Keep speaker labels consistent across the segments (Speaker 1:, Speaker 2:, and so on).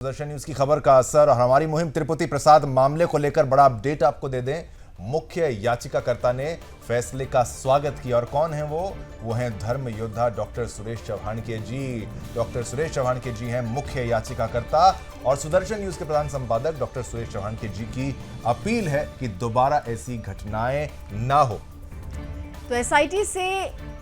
Speaker 1: Sudarshan news की खबर का असर और हमारी मुहिम तिरुपति प्रसाद मामले को लेकर बड़ा अपडेट आपको दे दें। मुख्य याचिकाकर्ता ने फैसले का स्वागत किया और कौन है वो हैं धर्म योद्धा डॉक्टर सुरेश चौहानके जी। डॉक्टर सुरेश चौहानके जी हैं मुख्य याचिकाकर्ता और सुदर्शन न्यूज के प्रधान संपादक डॉक्टर सुरेश चौहानके जी की अपील है कि दोबारा ऐसी घटनाएं ना हो।
Speaker 2: तो एसआईटी से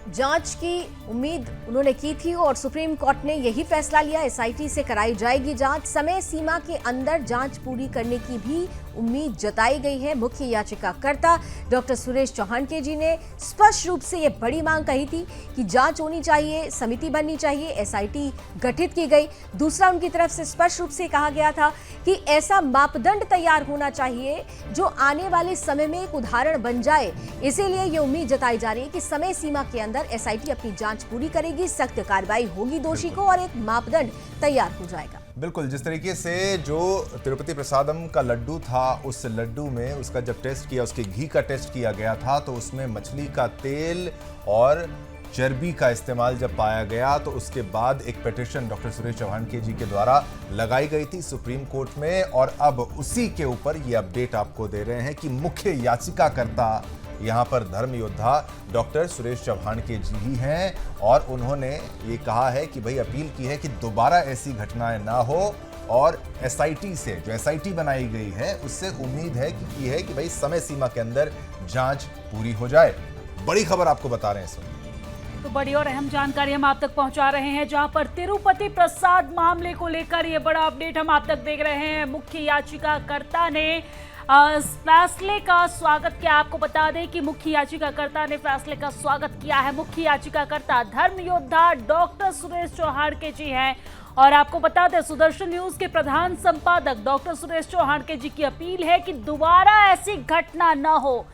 Speaker 2: जांच की उम्मीद उन्होंने की थी और सुप्रीम कोर्ट ने यही फैसला लिया। एसआईटी से कराई जाएगी जांच, समय सीमा के अंदर जांच पूरी करने की भी उम्मीद जताई गई है। मुख्य याचिकाकर्ता डॉक्टर सुरेश चौहानके जी ने स्पष्ट रूप से ये बड़ी मांग कही थी कि जांच होनी चाहिए, समिति बननी चाहिए, एसआईटी गठित की गई। दूसरा, उनकी तरफ से स्पष्ट रूप से कहा गया था कि ऐसा मापदंड तैयार होना चाहिए जो आने वाले समय में एक उदाहरण बन जाए। इसीलिए ये उम्मीद जताई जा रही है कि समय सीमा के अंदर एसआईटी अपनी जांच पूरी करेगी, सख्त कार्रवाई होगी दोषी को और एक मापदंड तैयार हो जाएगा।
Speaker 1: बिल्कुल, जिस तरीके से जो तिरुपति प्रसादम का लड्डू था, उस लड्डू में उसका जब टेस्ट किया, उसके घी का टेस्ट किया गया था, तो उसमें मछली का तेल और चर्बी का इस्तेमाल जब पाया गया तो उसके बाद एक पिटीशन डॉक्टर सुरेश चौहानके जी के द्वारा लगाई गई थी सुप्रीम कोर्ट में। और अब उसी के ऊपर ये अपडेट आपको दे रहे हैं कि मुख्य याचिकाकर्ता यहाँ पर धर्म योद्धा डॉक्टर सुरेश चौहानके जी ही हैं और उन्होंने ये कहा है कि भाई अपील की है कि दोबारा ऐसी घटनाएं ना हो और एसआईटी से जो एसआईटी बनाई गई है उससे उम्मीद है कि भाई समय सीमा के अंदर जांच पूरी हो जाए। बड़ी खबर आपको बता रहे हैं इसमें।
Speaker 3: तो बड़ी और अहम जानकारी हम आप तक पहुंचा रहे हैं, जहां पर तिरुपति प्रसाद मामले को लेकर ये बड़ा अपडेट हम आप तक देख रहे हैं। मुख्य याचिकाकर्ता ने फैसले का स्वागत किया। आपको बता दें कि मुख्य याचिकाकर्ता ने फैसले का स्वागत किया है। मुख्य याचिकाकर्ता धर्म योद्धा डॉक्टर सुरेश चौहानके जी हैं और आपको बता दें सुदर्शन न्यूज के प्रधान संपादक डॉक्टर सुरेश चौहानके जी की अपील है कि दोबारा ऐसी घटना न हो।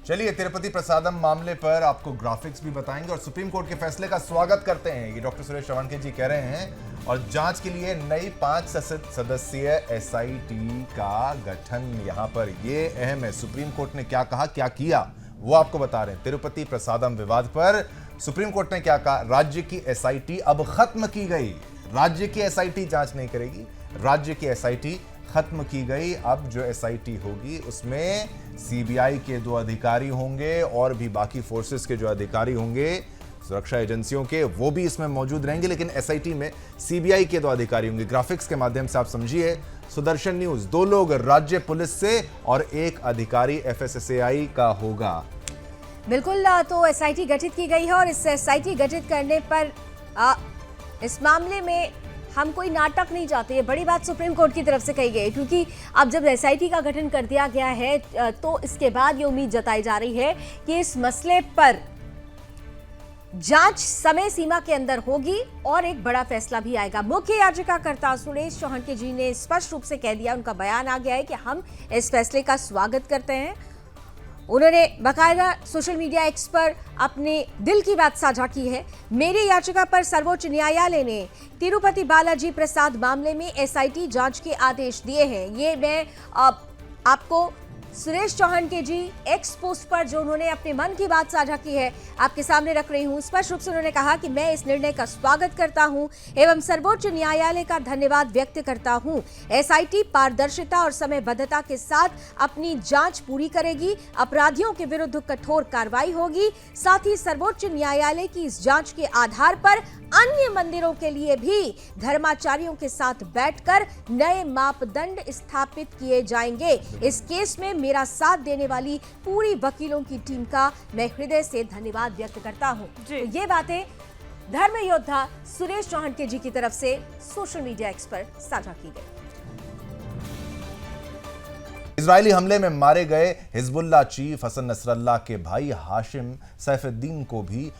Speaker 1: चलिए, तिरुपति प्रसादम मामले पर आपको ग्राफिक्स भी बताएंगे और सुप्रीम कोर्ट के फैसले का स्वागत करते हैं, ये डॉक्टर सुरेश चौहानके जी कह रहे हैं। और जांच के लिए नई 5 सदस्यीय एसआईटी का गठन यहाँ पर ये अहम है। सुप्रीम कोर्ट ने क्या कहा, क्या किया, वो आपको बता रहे हैं। तिरुपति प्रसादम विवाद पर सुप्रीम कोर्ट ने क्या कहा, राज्य की एसआईटी अब खत्म की गई। राज्य की एसआईटी जांच नहीं करेगी, राज्य की एसआईटी खत्म की गई। अब जो एसआईटी होगी उसमें सीबीआई के 2 अधिकारी होंगे और भी बाकी फोर्सेस के जो अधिकारी होंगे, सुरक्षा एजेंसियों के, वो भी इसमें मौजूद रहेंगे, लेकिन एसआईटी में सीबीआई के 2 अधिकारी होंगे। ग्राफिक्स के माध्यम से आप समझिए, सुदर्शन न्यूज 2 लोग राज्य पुलिस से और 1 अधिकारी एफएसएसएआई का होगा।
Speaker 2: बिल्कुल, तो एसआईटी गठित की गई है और इस एसआईटी गठित करने पर इस मामले में हम कोई नाटक नहीं चाहते। ये बड़ी बात सुप्रीम कोर्ट की तरफ से कही गई, क्योंकि अब जब एसआईटी का गठन कर दिया गया है तो इसके बाद ये उम्मीद जताई जा रही है कि इस मसले पर जांच समय सीमा के अंदर होगी और एक बड़ा फैसला भी आएगा। मुख्य याचिकाकर्ता सुरेश चौहानके जी ने स्पष्ट रूप से कह दिया, उनका बयान आ गया है कि हम इस फैसले का स्वागत करते हैं। उन्होंने बाकायदा सोशल मीडिया एक्स पर अपने दिल की बात साझा की है। मेरी याचिका पर सर्वोच्च न्यायालय ने तिरुपति बालाजी प्रसाद मामले में एसआईटी जांच के आदेश दिए हैं। ये मैं आपको सुरेश चौहानके जी एक्स पोस्ट पर जो उन्होंने अपने मन की बात साझा की है आपके सामने रख रही हूं। स्पष्ट रूप से उन्होंने कहा कि मैं इस निर्णय का स्वागत करता हूं एवं सर्वोच्च न्यायालय का धन्यवाद व्यक्त करता हूं। एसआईटी पारदर्शिता और समयबद्धता के साथ अपनी जांच पूरी करेगी, अपराधियों के विरुद्ध कठोर कार्रवाई होगी। साथ ही सर्वोच्च न्यायालय की इस जांच के आधार पर अन्य मंदिरों के लिए भी धर्माचार्यों के साथ बैठकर नए मापदंड स्थापित किए जाएंगे। इस केस में मेरा साथ देने वाली पूरी वकीलों की टीम का मैं हृदय से धन्यवाद व्यक्त करता हूं। तो ये बातें धर्म योद्धा सुरेश चौहानके जी की तरफ से सोशल मीडिया एक्स पर साझा की गई।
Speaker 1: इजरायली हमले में मारे गए हिजबुल्लाह चीफ हसन नसरल्लाह के भाई हाशिम सैफुद्दीन को भी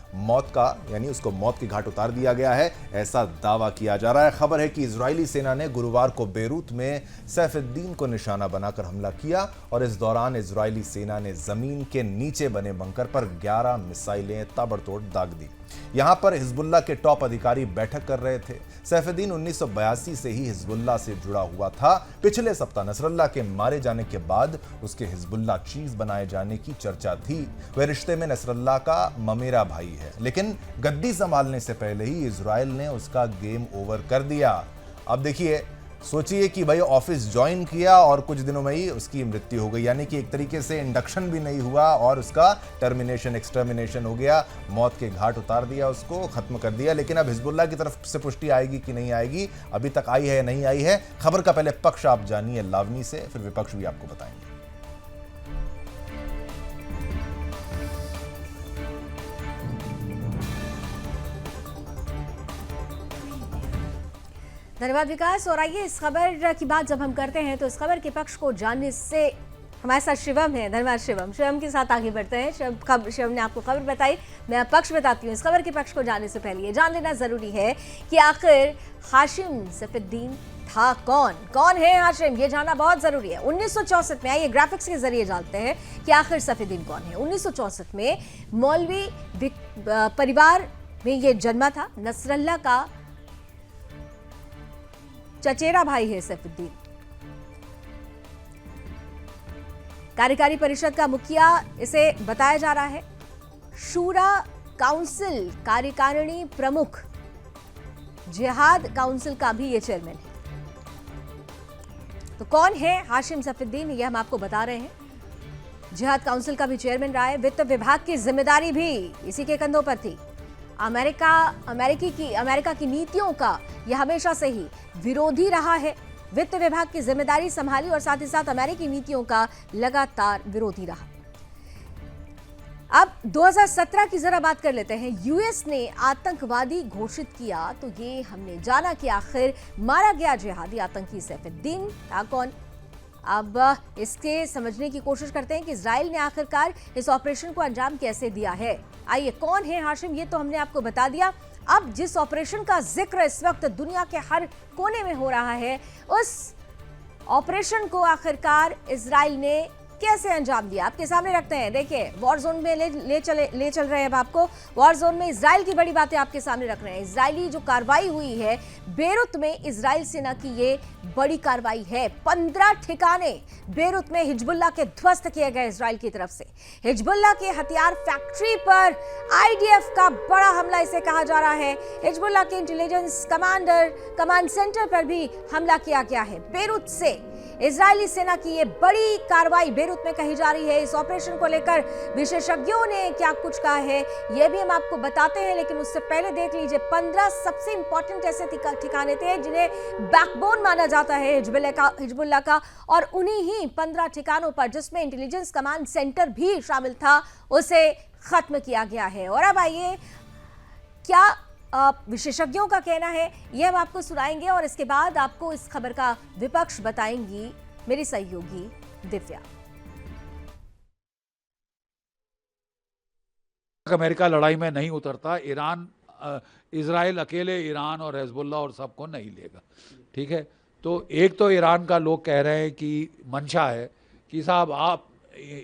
Speaker 1: उसको मौत के घाट उतार दिया गया है, ऐसा दावा किया जा रहा है। खबर है कि इजरायली सेना ने गुरुवार को बेरूत में सैफुद्दीन को निशाना बनाकर हमला किया और इस दौरान इजरायली सेना ने जमीन के नीचे बने बंकर पर 11 मिसाइलें ताबड़तोड़ दाग दी। यहां पर हिजबुल्लाह के टॉप अधिकारी बैठक कर रहे थे। सैफुद्दीन 1982 से ही हिजबुल्लाह से जुड़ा हुआ था। पिछले सप्ताह नसरल्लाह के मारे जाने के बाद उसके हिजबुल्लाह चीफ बनाए जाने की चर्चा थी। वह रिश्ते में नसरल्लाह का ममेरा भाई है, लेकिन गद्दी संभालने से पहले ही इजराइल ने उसका गेम ओवर कर दिया। अब देखिए, सोचिए कि भाई ऑफिस ज्वाइन किया और कुछ दिनों में ही उसकी मृत्यु हो गई, यानी कि एक तरीके से इंडक्शन भी नहीं हुआ और उसका टर्मिनेशन, एक्सटर्मिनेशन हो गया, मौत के घाट उतार दिया, उसको खत्म कर दिया। लेकिन अब हिजबुल्लाह की तरफ से पुष्टि आएगी कि नहीं आएगी, अभी तक आई है या नहीं आई है। खबर का पहले पक्ष आप जानिए लावनी से, फिर विपक्ष भी आपको बताएंगे।
Speaker 2: धन्यवाद विकास। और आइए इस खबर की बात जब हम करते हैं तो इस खबर के पक्ष को जानने से हमारे साथ शिवम है। धन्यवाद शिवम। शिवम के साथ आगे बढ़ते हैं। शिवम ने आपको खबर बताई, मैं पक्ष बताती हूँ। इस खबर के पक्ष को जानने से पहले ये जान लेना जरूरी है कि आखिर हाशिम सैफुद्दीन था कौन, कौन है हाशिम, ये जानना बहुत जरूरी है। 1964 में, आइए ग्राफिक्स के जरिए जानते हैं कि आखिर सैफुद्दीन कौन है। 1964 में मौलवी परिवार में ये जन्मा था। नसरल्ला का चचेरा भाई है सैफुद्दीन। कार्यकारी परिषद का मुखिया इसे बताया जा रहा है। शूरा काउंसिल कार्यकारिणी प्रमुख, जिहाद काउंसिल का भी ये चेयरमैन है। तो कौन है हाशिम सैफुद्दीन, ये हम आपको बता रहे हैं। जिहाद काउंसिल का भी चेयरमैन रहा है। वित्त विभाग की जिम्मेदारी भी इसी के कंधों पर थी। अमेरिका की नीतियों का यह हमेशा से ही विरोधी रहा है। वित्त विभाग की जिम्मेदारी संभाली और साथ ही साथ अमेरिकी नीतियों का लगातार विरोधी रहा। अब 2017 की जरा बात कर लेते हैं। यूएस ने आतंकवादी घोषित किया तो ये हमने जाना कि आखिर मारा गया जिहादी आतंकी सैफुद्दीन था कौन। अब इसके समझने की कोशिश करते हैं कि इजराइल ने आखिरकार इस ऑपरेशन को अंजाम कैसे दिया है। आइए, कौन है हाशिम, ये तो हमने आपको बता दिया। अब जिस ऑपरेशन का जिक्र इस वक्त दुनिया के हर कोने में हो रहा है, उस ऑपरेशन को आखिरकार इजराइल ने कैसे अंजाम दिया आपके सामने रखते हैं। देखिए, वॉर जोन में ले चल रहे हैं। अब आपको वॉर जोन में इजराइल की बड़ी बातें आपके सामने रख रहे हैं। इजरायली जो कार्रवाई हुई है बेरूत में, इजराइल सेना की ये बड़ी कार्रवाई है। 15 ठिकाने बेरूत में हिजबुल्लाह के ध्वस्त किए गए इजराइल की तरफ से। हिजबुल्लाह के हथियार फैक्ट्री पर आईडीएफ का बड़ा हमला इसे कहा जा रहा है। हिजबुल्लाह के इंटेलिजेंस कमांड सेंटर पर भी हमला किया गया है बेरूत से। इजरायली सेना की ये बड़ी कार्रवाई बेरूत में कही जा रही है। इस ऑपरेशन को लेकर विशेषज्ञों ने क्या कुछ कहा है ये भी हम आपको बताते हैं, लेकिन उससे पहले देख लीजिए 15 सबसे इंपॉर्टेंट ऐसे ठिकाने थे जिन्हें बैकबोन माना जाता है हिजबुल्लाह का, और उन्हीं ही 15 ठिकानों पर, जिसमें इंटेलिजेंस कमांड सेंटर भी शामिल था, उसे खत्म किया गया है। और अब आइए, क्या विशेषज्ञों का कहना है ये हम आपको सुनाएंगे और इसके बाद आपको इस खबर का विपक्ष बताएंगी मेरी सहयोगी दिव्या।
Speaker 4: अमेरिका लड़ाई में नहीं उतरता। इजराइल अकेले ईरान और हिजबुल्लाह और सबको नहीं लेगा, ठीक है। तो एक तो ईरान का लोग कह रहे हैं कि मंशा है कि साहब आप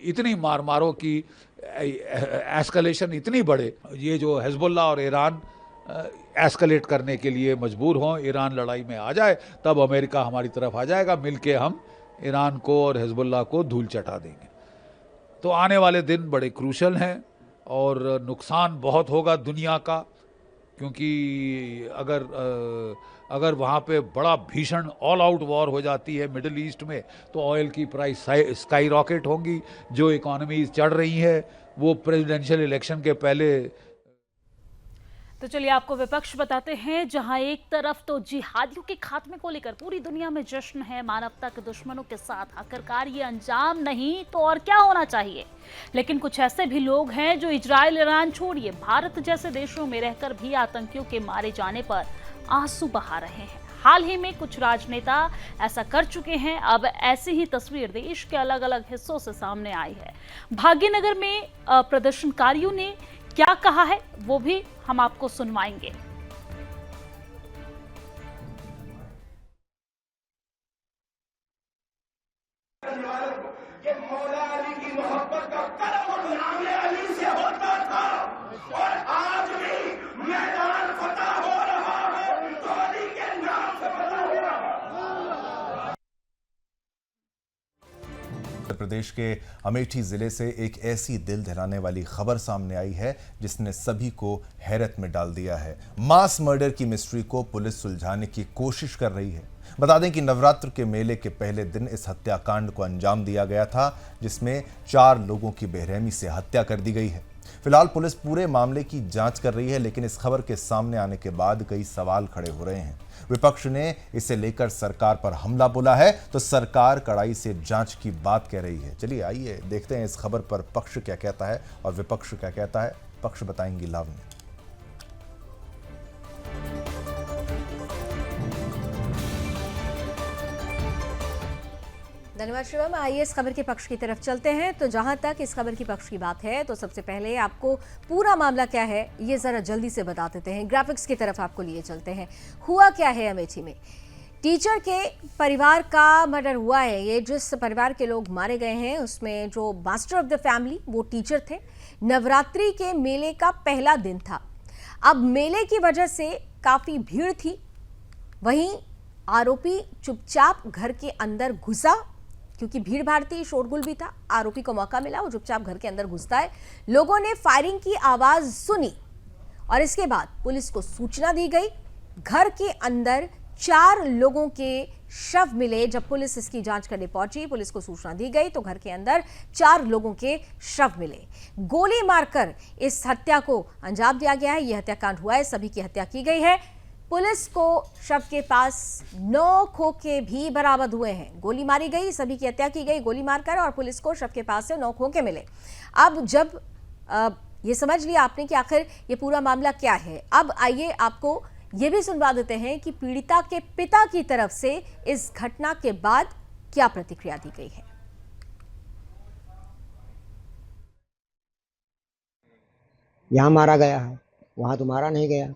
Speaker 4: इतनी मार मारो कि एस्केलेशन इतनी बढ़े, ये जो हिजबुल्लाह और ईरान एस्केलेट करने के लिए मजबूर हों, ईरान लड़ाई में आ जाए, तब अमेरिका हमारी तरफ आ जाएगा, मिलके हम ईरान को और हिजबुल्लाह को धूल चटा देंगे। तो आने वाले दिन बड़े क्रूशल हैं और नुकसान बहुत होगा दुनिया का, क्योंकि अगर वहाँ पे बड़ा भीषण ऑल आउट वॉर हो जाती है मिडिल ईस्ट में, तो ऑयल की प्राइस स्काई रॉकेट होंगी। जो इकोनॉमीज चढ़ रही है वो प्रेसिडेंशियल इलेक्शन के पहले।
Speaker 3: तो चलिए आपको विपक्ष बताते हैं, जहां एक तरफ तो जिहादियों के खात्मे को लेकर पूरी दुनिया में जश्न है, मानवता के दुश्मनों के साथ आखिरकार ये अंजाम नहीं तो और क्या होना चाहिए। लेकिन कुछ ऐसे भी लोग हैं जो इजराइल, ईरान छोड़िए भारत जैसे देशों में रहकर भी आतंकियों के मारे जाने पर आंसू बहा रहे हैं। हाल ही में कुछ राजनेता ऐसा कर चुके हैं। अब ऐसी ही तस्वीर देश के अलग अलग हिस्सों से सामने आई है। भाग्यनगर में प्रदर्शनकारियों ने क्या कहा है वो भी हम आपको सुनवाएंगे।
Speaker 5: ये मौला अली की मोहब्बत का कर्म नामे अली से होता था और आज भी मैदान फतह हो रहा है तो अली के नाम से फतह हो रहा है।
Speaker 1: उत्तर प्रदेश के अमेठी जिले से एक ऐसी दिल दहलाने वाली खबर सामने आई है जिसने सभी को हैरत में डाल दिया है। मास मर्डर की मिस्ट्री को पुलिस सुलझाने की कोशिश कर रही है। बता दें कि नवरात्र के मेले के पहले दिन इस हत्याकांड को अंजाम दिया गया था, जिसमें 4 लोगों की बेरहमी से हत्या कर दी गई है। फिलहाल पुलिस पूरे मामले की जांच कर रही है, लेकिन इस खबर के सामने आने के बाद कई सवाल खड़े हो रहे हैं। विपक्ष ने इसे लेकर सरकार पर हमला बोला है, तो सरकार कड़ाई से जांच की बात कह रही है। चलिए आइए देखते हैं इस खबर पर पक्ष क्या कहता है और विपक्ष क्या कहता है। पक्ष बताएंगी लावण्य।
Speaker 2: धन्यवाद शिवम। आइए इस खबर के पक्ष की तरफ चलते हैं। तो जहां तक इस खबर की पक्ष की बात है, तो सबसे पहले आपको पूरा मामला क्या है ये जरा जल्दी से बता देते हैं। ग्राफिक्स की तरफ आपको लिए चलते हैं। हुआ क्या है अमेठी में? टीचर के परिवार का मर्डर हुआ है। ये जिस परिवार के लोग मारे गए हैं उसमें जो मास्टर ऑफ द फैमिली वो टीचर थे। नवरात्रि के मेले का पहला दिन था। अब मेले की वजह से काफी भीड़ थी। वहीं आरोपी चुपचाप घर के अंदर घुसा, क्योंकि भीड़ भाड़ थी, शोरगुल भी था। आरोपी को मौका मिला, वो चुपचाप घर के अंदर घुसता है। लोगों ने फायरिंग की आवाज सुनी और इसके बाद पुलिस को सूचना दी गई। घर के अंदर 4 लोगों के शव मिले। जब पुलिस इसकी जांच करने पहुंची, पुलिस को सूचना दी गई तो घर के अंदर 4 लोगों के शव मिले। गोली मारकर इस हत्या को अंजाम दिया गया है। यह हत्याकांड हुआ है, सभी की हत्या की गई है। पुलिस को शव के पास 9 खोखे भी बरामद हुए हैं। गोली मारी गई, सभी की हत्या की गई गोली मारकर, और पुलिस को शव के पास से 9 खोखे मिले। अब जब ये समझ लिया आपने कि आखिर ये पूरा मामला क्या है, अब आइए आपको ये भी सुनवा देते हैं कि पीड़िता के पिता की तरफ से इस घटना के बाद क्या प्रतिक्रिया दी गई है।
Speaker 6: यहाँ मारा गया है, वहाँ तो मारा नहीं गया।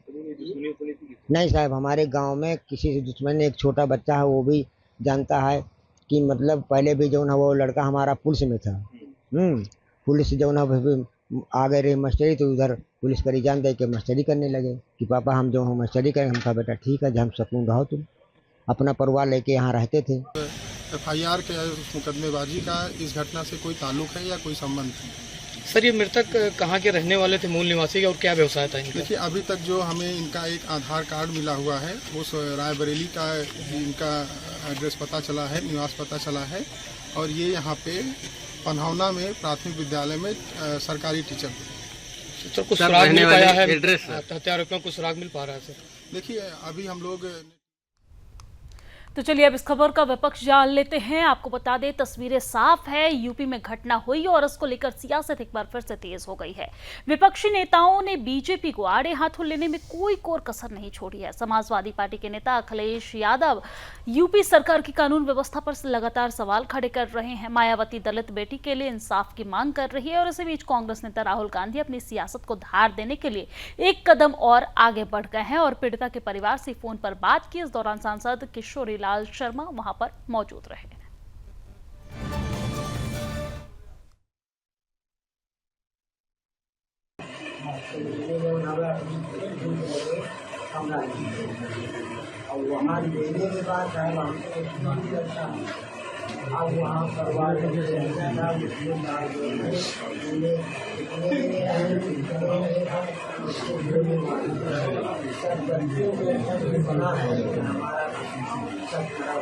Speaker 6: नहीं साहब, हमारे गांव में किसी से दुश्मन, एक छोटा बच्चा है वो भी जानता है कि मतलब पहले भी जो है वो लड़का हमारा पुलिस में था। पुलिस जो है आ गए रहे मास्टरी, तो उधर पुलिस करी जान दे के मास्टरी करने लगे कि पापा हम जो है मास्टरी करें। हम कहा बेटा ठीक है, हम सकून रहो, तुम अपना परिवार लेके यहाँ रहते थे।
Speaker 7: FIR के मुकदमेबाजी का इस घटना से कोई ताल्लुक है या कोई संबंध है?
Speaker 8: सर, ये मृतक कहाँ के रहने वाले थे, मूल निवासी के, और क्या व्यवसाय था इनका?
Speaker 7: देखिए, अभी तक जो हमें इनका एक आधार कार्ड मिला हुआ है, उस रायबरेली का इनका एड्रेस पता चला है, निवास पता चला है, और ये यहाँ पे पन्हौना में प्राथमिक विद्यालय में सरकारी टीचर।
Speaker 8: सर, कुछ सुराग मिल पाया है? हत्या आरोपियों को सुराग मिल पा रहा है सर?
Speaker 7: देखिए, अभी हम लोग
Speaker 3: तो चलिए अब इस खबर का विपक्ष जान लेते हैं। आपको बता दें, तस्वीरें साफ है। यूपी में घटना हुई और उसको लेकर सियासत एक बार फिर से तेज हो गई है। विपक्षी नेताओं ने बीजेपी को आड़े हाथों लेने में कोई कोर कसर नहीं छोड़ी है। समाजवादी पार्टी के नेता अखिलेश यादव यूपी सरकार की कानून व्यवस्था पर लगातार सवाल खड़े कर रहे हैं। मायावती दलित बेटी के लिए इंसाफ की मांग कर रही है और इसी बीच कांग्रेस नेता राहुल गांधी अपनी सियासत को धार देने के लिए एक कदम और आगे बढ़ गए हैं और पीड़िता के परिवार से फोन पर बात की। इस दौरान सांसद किशोरी लाल शर्मा वहां पर मौजूद रहे।
Speaker 6: और वहाँ लेने के बाद अब वहाँ बना है हमारा सब खराब